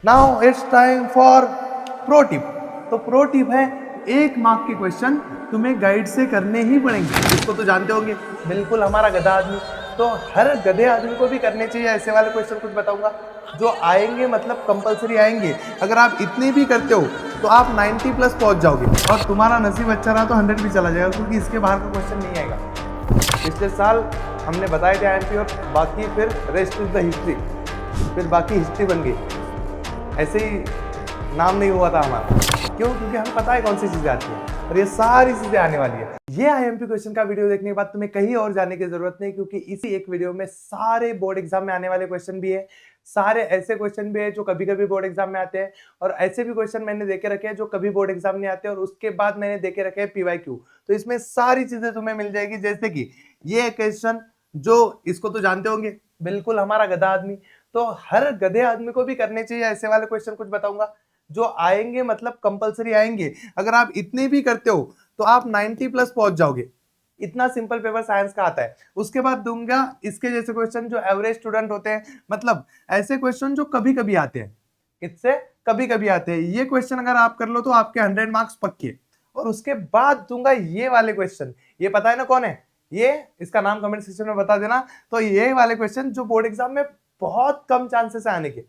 Now it's time for pro tip. तो pro tip है 1 mark के क्वेश्चन तुम्हें गाइड से करने ही पड़ेंगे। इसको तो जानते होंगे, बिल्कुल हमारा गधा आदमी। तो हर गधे आदमी को भी करने चाहिए ऐसे वाले क्वेश्चन। कुछ बताऊंगा जो आएंगे, मतलब कंपलसरी आएंगे। अगर आप इतने भी करते हो तो आप 90 प्लस पहुंच जाओगे और तुम्हारा नसीब अच्छा रहा तो 100 भी चला जाएगा, क्योंकि इसके बाहर का क्वेश्चन नहीं आएगा। पिछले साल हमने बताए थे आईएमपी, और बाकी फिर रेस्ट इज द हिस्ट्री, फिर बाकी हिस्ट्री बन गई। ऐसे ही नाम नहीं हुआ था हमारा। क्यों? क्योंकि हमें पता है कौन सी चीजें आती हैं और ये सारी चीजें आने वाली है। ये आईएमपी क्वेश्चन का वीडियो देखने के बाद तुम्हें कहीं और जाने की जरूरत नहीं, क्योंकि इसी एक वीडियो में सारे बोर्ड एग्जाम में आने वाले क्वेश्चन भी है, सारे ऐसे क्वेश्चन भी है जो कभी कभी बोर्ड एग्जाम में आते हैं, और ऐसे भी क्वेश्चन मैंने देखे रखे हैं जो कभी बोर्ड एग्जाम नहीं आते, और उसके बाद मैंने देखे रखे हैं पीवाईक्यू। तो इसमें सारी चीजें तुम्हें मिल जाएगी। जैसे कि ये क्वेश्चन जो, इसको तो जानते होंगे, बिल्कुल हमारा गधा आदमी। तो हर गधे आदमी को भी करने चाहिए ऐसे वाले क्वेश्चन। कुछ बताऊंगा जो आएंगे, मतलब कंपलसरी आएंगे। अगर आप इतने भी करते हो तो आप 90 प्लस पहुंच जाओगे। इतना सिंपल पेपर साइंस का आता है। उसके बाद दूंगा इसके जैसे क्वेश्चन जो एवरेज स्टूडेंट होते हैं, मतलब ऐसे क्वेश्चन जो कभी कभी आते हैं, इससे कभी कभी आते हैं। ये क्वेश्चन अगर आप कर लो तो आपके 100 मार्क्स पक्के। और उसके बाद दूंगा ये वाले क्वेश्चन। ये पता है ना कौन है ये? इसका नाम कमेंट सेक्शन में बता देना। तो ये वाले क्वेश्चन जो बोर्ड एग्जाम में बहुत कम चांसेस है आने के,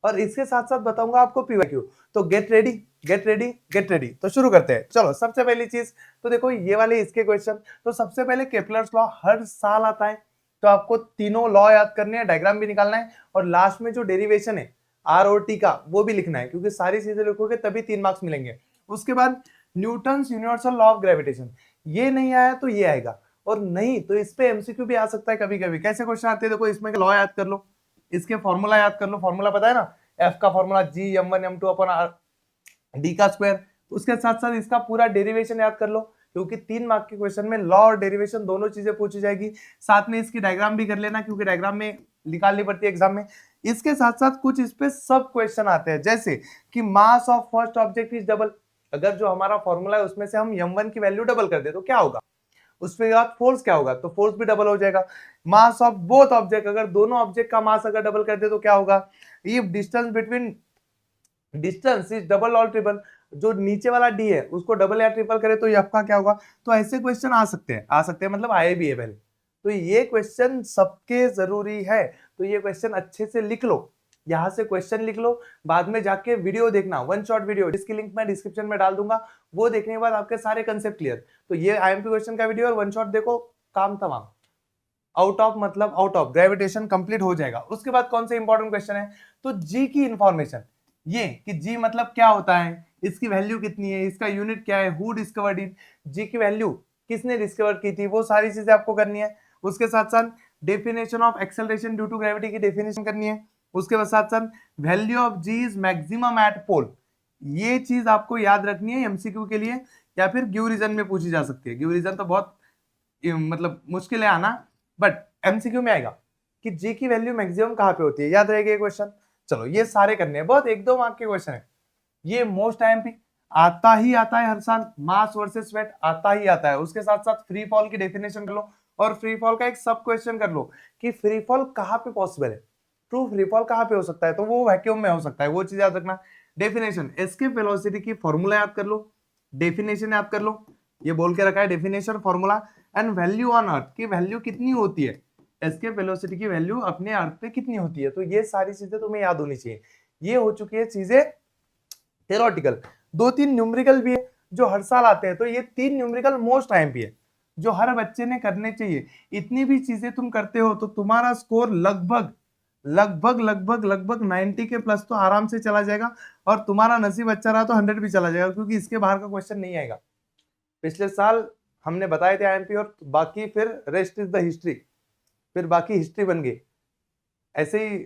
और इसके साथ साथ बताऊंगा आपको पीवाईक्यू। तो get ready, get ready, get ready. तो शुरू करते हैं। चलो, सबसे पहली चीज तो देखो ये वाले इसके क्वेश्चन। तो सबसे पहले केपलर्स लॉ हर साल आता है, तो आपको तीनों लॉ याद करने हैं, डायग्राम भी निकालना है, और लास्ट में जो डेरिवेशन है आर और टी का वो भी लिखना है, क्योंकि सारी चीजें लिखोगे तभी 3 मार्क्स मिलेंगे। उसके बाद Newton's universal law of gravitation, ये नहीं आया तो ये आएगा, और नहीं तो इस पे एमसीक्यू भी आ सकता है कभी कभी। कैसे क्वेश्चन आते हैं देखो, इसमें लॉ याद कर लो, इसके फॉर्मूला याद कर लो। फॉर्मूला पता है ना, एफ का फॉर्मूला जी m1 m2 अपन डी का स्क्वायर। उसके साथ साथ इसका पूरा डेरिवेशन याद कर लो, क्योंकि 3 मार्क के क्वेश्चन में लॉ और डेरिवेशन दोनों चीजें पूछी जाएगी। साथ में इसकी डायग्राम भी कर लेना, क्योंकि डायग्राम में निकालनी पड़ती है एग्जाम में। इसके साथ साथ कुछ इस पे सब क्वेश्चन आते हैं, जैसे कि mass of first object is double. अगर जो हमारा फॉर्मूला है उसमें से हम m1 की वैल्यू डबल कर दे तो क्या होगा? उसके बाद फोर्स क्या होगा? तो फोर्स भी डबल हो जाएगा। मास ऑफ बोथ ऑब्जेक्ट, अगर दोनों ऑब्जेक्ट का मास अगर डबल कर दे तो क्या होगा? If distance between distance is double और ट्रिपल, जो नीचे वाला डी है उसको डबल या ट्रिपल करे तो एफ का क्या होगा? तो ऐसे क्वेश्चन आ सकते हैं, मतलब आए भी है पहले। तो ये क्वेश्चन सबके जरूरी है। तो ये क्वेश्चन अच्छे से लिख लो, यहां से क्वेश्चन लिख लो, बाद में जाके वीडियो देखना, वन शॉट वीडियो, जिसकी लिंक मैं डिस्क्रिप्शन में डाल दूंगा। वो देखने के बाद आपके सारे कंसेप्ट क्लियर। तो ये आईएमपी क्वेश्चन का वीडियो और वन शॉट देखो, काम तमाम। आउट ऑफ मतलब आउट ऑफ ग्रेविटेशन कंप्लीट हो जाएगा। उसके बाद कौन से इंपॉर्टेंट क्वेश्चन है? तो जी की इंफॉर्मेशन, ये कि जी मतलब क्या होता है, इसकी वैल्यू कितनी है, इसका यूनिट क्या है, हु डिस्कवर्ड इट, जी की वैल्यू किसने डिस्कवर की थी, वो सारी चीजें आपको करनी है। उसके साथ साथ definition of acceleration due to gravity की डेफिनेशन करनी है। उसके साथ साथ value of G is maximum at pole, ये चीज आपको याद रखनी है एमसीक्यू के लिए, या फिर गिव रीजन में पूछी जा सकती है। गिव रीजन तो बहुत मतलब मुश्किल है आना, बट एमसीक्यू में आएगा कि जी की वैल्यू मैक्सिमम कहां पे होती है, याद रहेगा ये क्वेश्चन। चलो, ये सारे करने हैं, बहुत 1-2 मार्क के क्वेश्चन है। ये मोस्ट आईएमपी आता ही आता है हर साल, मास वर्सेस वेट आता ही आता है। उसके साथ साथ फ्री फॉल की डेफिनेशन कर लो, और फ्री फॉल का एक सब क्वेश्चन कर लो कि फ्री फॉल कहां पे पॉसिबल है, ट्रू फ्री फॉल कहां पे हो सकता है, तो वो वैक्यूम में हो सकता है, वो चीज याद रखना। डेफिनेशन, एस्केप वेलोसिटी की फॉर्मूला याद कर लो, डेफिनेशन याद कर लो, ये बोल के रखा है definition formula. And value on earth की वैल्यू कितनी होती है, एस्केप वेलोसिटी की वैल्यू अपने अर्थ पे कितनी होती है। तो ये सारी चीजें तुम्हें याद होनी चाहिए। ये हो चुकी है चीजें थ्योरेटिकल। 2-3 न्यूमेरिकल भी है जो हर साल आते हैं। तो ये 3 न्यूमेरिकल मोस्ट आईएमपी है जो हर बच्चे ने करने चाहिए। इतनी भी चीजें तुम करते हो तो तुम्हारा स्कोर लगभग लगभग लगभग लगभग 90 के प्लस तो आराम से चला जाएगा, और तुम्हारा नसीब अच्छा रहा तो 100 भी चला जाएगा, क्योंकि इसके बाहर का क्वेश्चन नहीं आएगा। पिछले साल हमने बताए थे आईएमपी, और बाकी फिर रेस्ट इज द हिस्ट्री, फिर बाकी हिस्ट्री बन गई। ऐसे ही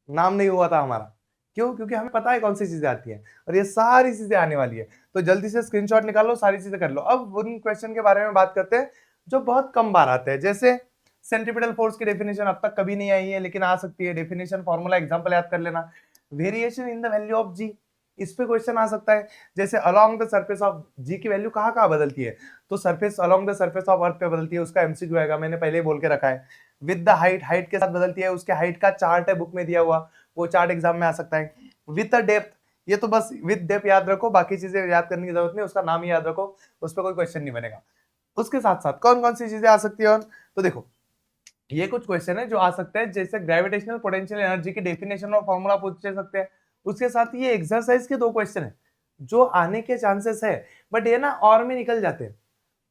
नाम नहीं हुआ था हमारा। क्यों? क्योंकि हमें पता है कौन सी चीजें आती हैं, और ये सारी चीजें आने वाली है। तो जल्दी से स्क्रीनशॉट निकाल लो, सारी चीजें कर लो। अब उन क्वेश्चन के बारे में बात करते हैं जो बहुत कम बार आते हैं। जैसे सेंट्रीपिटल फोर्स की डेफिनेशन अब तक कभी नहीं आई है, लेकिन आ सकती है। डेफिनेशन फॉर्मूला एग्जांपल याद कर लेना। Variation in the value of G, इस पे क्वेश्चन आ सकता है। जैसे along the surface of G की वैल्यू कहाँ कहाँ बदलती है, तो surface along the surface of earth पे बदलती है, उसका एमसीक्यू आएगा, मैंने पहले ही बोल के रखा है। विद द हाइट, हाइट के साथ बदलती है, उसके हाइट का चार्ट है बुक में दिया हुआ। वो चार्ट एग्जाम में आ सकता है। विद डेप्थ, ये तो बस विद डेप्थ याद रखो, बाकी चीजें याद करने की जरूरत नहीं, उसका नाम ही याद रखो, उस पर कोई क्वेश्चन नहीं बनेगा। उसके साथ साथ कौन कौन सी चीजें आ सकती है और, तो देखो ये कुछ क्वेश्चन है जो आ सकते हैं, जैसे ग्रेविटेशनल पोटेंशियल एनर्जी की डेफिनेशन और फॉर्मूला पूछे सकते हैं। उसके साथ ये एक्सरसाइज के 2 क्वेश्चन है जो आने के चांसेस है, बट ये ना और में निकल जाते हैं,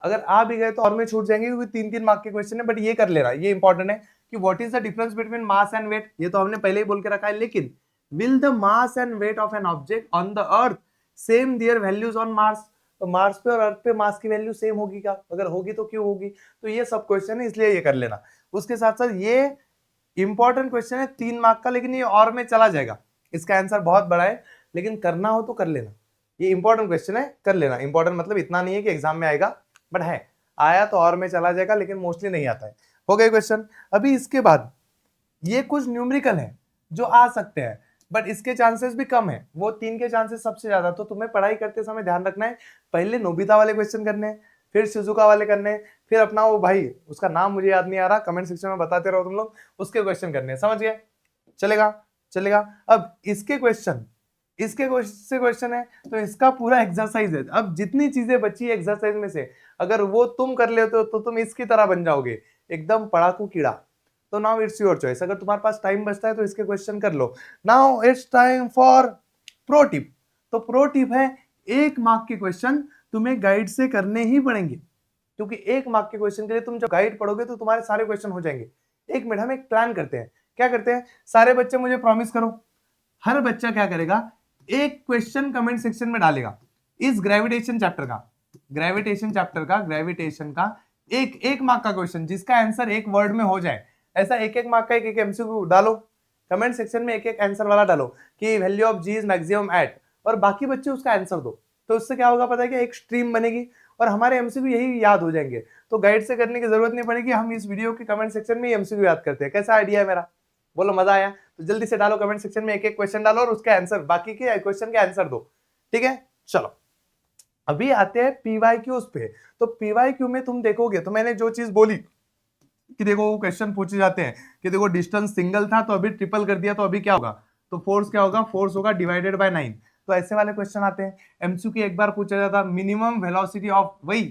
अगर आ भी गए तो और में छूट जाएंगे क्योंकि 3-3 मार्क के क्वेश्चन है। बट ये कर लेना, ये इंपॉर्टेंट है कि what is the difference between mass and weight, ये तो हमने पहले ही बोल के रखा है। लेकिन will the mass and weight of an object on the earth same there values on Mars, तो मार्स पे और अर्थ पे मास की वैल्यू सेम होगी क्या, अगर होगी तो क्यों होगी, तो ये सब क्वेश्चन है, इसलिए ये कर लेना। उसके साथ साथ ये इंपॉर्टेंट क्वेश्चन है 3 मार्क का, लेकिन ये और में चला जाएगा, इसका आंसर बहुत बड़ा है, लेकिन करना हो तो कर लेना। ये इंपॉर्टेंट क्वेश्चन है, कर लेना। इंपॉर्टेंट मतलब इतना नहीं है कि एग्जाम में आएगा, बट है, आया तो और में चला जाएगा, लेकिन मोस्टली नहीं आता है। हो गए क्वेश्चन। अभी इसके बाद ये कुछ न्यूमेरिकल है जो आ सकते हैं, बट इसके चांसेस भी कम है, वो 3 के चांसेस सबसे ज्यादा। तो तुम्हें पढ़ाई करते समय ध्यान रखना है, पहले नोबिता वाले क्वेश्चन करने हैं, फिर शिजुका वाले करने हैं, फिर अपना वो भाई उसका नाम मुझे याद नहीं आ रहा, कमेंट सेक्शन में बताते रहो तुम लोग, उसके क्वेश्चन करने हैं, समझ गए? चलेगा चलेगा। अब इसके क्वेश्चन, इसके से क्वेश्चन है तो इसका पूरा एक्सरसाइज है। अब जितनी चीजें बची है एक्सरसाइज में से, अगर वो तुम कर लेते हो तो तुम इसकी तरह बन जाओगे, एकदम पढ़ाकू कीड़ा। तो नाउ इट्स योर चॉइस, अगर तुम्हारे पास टाइम बचता है तो इसके क्वेश्चन कर लो। Now it's time for pro tip. तो प्रो टिप है 1 मार्क के क्वेश्चन तुम्हें गाइड से करने ही पड़ेंगे, क्योंकि 1 मार्क के क्वेश्चन के लिए तुम जब गाइड पढ़ोगे तो तुम्हारे सारे क्वेश्चन हो जाएंगे। 1 मिनट, हम एक प्लान करते हैं। क्या करते हैं, सारे बच्चे मुझे प्रॉमिस करो, हर बच्चा क्या करेगा, एक क्वेश्चन कमेंट सेक्शन में डालेगा इस ग्रेविटेशन चैप्टर का, ग्रेविटेशन का एक मार्क का क्वेश्चन जिसका आंसर 1 वर्ड में हो जाए। ऐसा एक मार्क का एक एमसीक्यू डालो कमेंट सेक्शन में, एक आंसर वाला डालो कि value of G is maximum at, और बाकी बच्चे उसका आंसर दो। तो उससे क्या होगा पता है क्या, एक स्ट्रीम बनेगी और हमारे एमसीक्यू यही याद हो जाएंगे। तो गाइड से करने की जरूरत नहीं पड़ेगी, हम इस वीडियो के कमेंट सेक्शन में एमसीक्यू याद करते हैं। कैसा आइडिया है मेरा, बोलो मजा आया? तो जल्दी से डालो कमेंट सेक्शन में, एक क्वेश्चन डालो और उसके आंसर, बाकी के क्वेश्चन के आंसर दो, ठीक है? चलो अभी आते हैं पीवाईक्यूज पे। तो पीवाईक्यू में तुम देखोगे तो मैंने जो चीज बोली कि देखो वो क्वेश्चन पूछे जाते हैं कि देखो डिस्टेंस सिंगल था तो अभी ट्रिपल कर दिया तो अभी क्या होगा, तो फोर्स क्या होगा, फोर्स होगा डिवाइडेड बाय 9। तो ऐसे वाले क्वेश्चन आते हैं। एमसीक्यू एक बार पूछा जाता मिनिमम वेलोसिटी ऑफ वही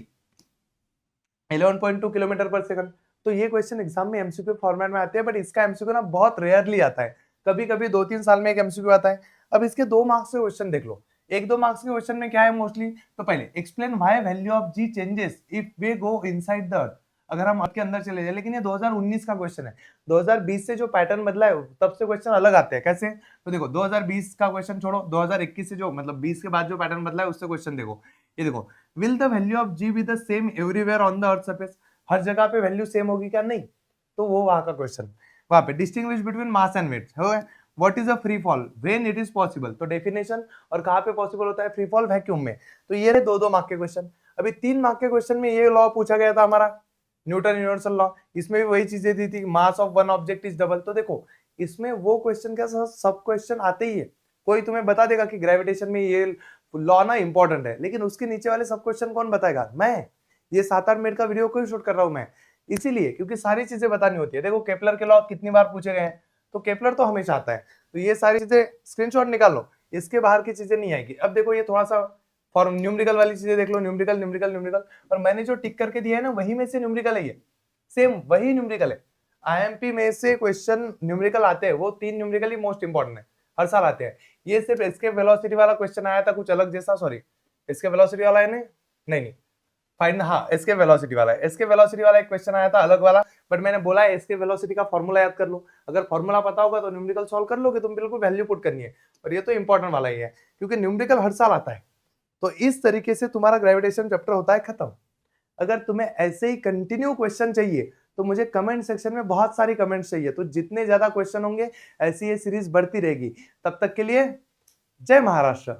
11.2 किलोमीटर पर सेकंड। तो ये क्वेश्चन एग्जाम में एमसीक्यू फॉर्मेट में आते हैं, बट इसका एमसीक्यू ना बहुत रेयरली आता है, कभी कभी 2-3 साल में एक एमसीक्यू आता है। अब इसके 2 मार्क्स के क्वेश्चन देख लो। 1-2 मार्क्स के क्वेश्चन में क्या है मोस्टली, तो पहले explain why value of G changes if we go inside the earth, अगर हम अर्थ के अंदर चले जाए। लेकिन ये 2019 का क्वेश्चन है, 2020 से जो पैटर्न बदला है तब से क्वेश्चन अलग आते हैं। कैसे, तो देखो 2020 का क्वेश्चन छोड़ो, 2021 से जो मतलब 20 के बाद जो पैटर्न बदला है उससे क्वेश्चन देखो। ये देखो, will the value of G be the same everywhere on the earth surface, हर जगह पे वैल्यू सेम होगी क्या, नहीं। तो वो वहां का क्वेश्चन। वहां पे distinguish between mass and weight है, what is a free fall when it is possible, तो डेफिनेशन, और कहां पे पॉसिबल होता है फ्री फॉल, वैक्यूम में। तो ये रहे 2-2 मार्क के क्वेश्चन। अभी 3 मार्क के क्वेश्चन में ये लॉ पूछा गया था हमारा, न्यूटन यूनिवर्सल लॉ, इसमें भी वही चीजें दी थी, mass of one object is double. तो देखो इसमें वो क्वेश्चन का सब क्वेश्चन आते ही है, कोई तुम्हें बता देगा कि ग्रेविटेशन में ये लॉ ना इंपॉर्टेंट है, लेकिन उसके नीचे वाले सब क्वेश्चन कौन बताएगा, मैं। ये 7-8 मिनट का वीडियो क्यों शूट कर रहा हूं मैं, इसीलिए क्योंकि सारी चीजें बतानी होती है। देखो केपलर के लॉ कितनी बार पूछे गए हैं, तो केपलर तो हमेशा आता है, तो ये सारी चीजें स्क्रीनशॉट निकाल लो, इसके बाहर की चीजें नहीं आएगी। अब देखो ये थोड़ा सा फॉर्म न्यूमेरिकल वाली चीजें देख लो, न्यूमेरिकल न्यूमेरिकल न्यूमेरिकल, और मैंने जो टिक करके दिया है ना वही में से न्यूमेरिकल है, ये सेम वही न्यूमेरिकल है। आईएमपी में से क्वेश्चन न्यूमेरिकल आते हैं, वो 3 न्यूमेरिकल ही मोस्ट इंपॉर्टेंट है, हर साल आते हैं। ये सिर्फ एस्केप वेलोसिटी वाला क्वेश्चन आया था कुछ अलग जैसा, सॉरी एस्केप वेलोसिटी वाला है नहीं फाइंड, हाँ एस्केप वेलोसिटी वाला है, एस्केप वेलोसिटी वाला एक क्वेश्चन आया था अलग वाला, बट मैंने बोला है एस्केप वेलोसिटी का फॉर्मूला याद कर लो, अगर फॉर्मूला पता होगा तो न्यूमेरिकल सॉल्व कर लोगे तुम, बिल्कुल वैल्यू पुट करनी है। और ये तो इंपॉर्टेंट वाला ही है क्योंकि न्यूमेरिकल हर साल आता है। तो इस तरीके से तुम्हारा ग्रेविटेशन चैप्टर होता है खत्म। अगर तुम्हें ऐसे ही कंटिन्यू क्वेश्चन चाहिए तो मुझे कमेंट सेक्शन में बहुत सारी कमेंट्स चाहिए, तो जितने ज्यादा क्वेश्चन होंगे ऐसी ये सीरीज बढ़ती रहेगी। तब तक के लिए जय महाराष्ट्र।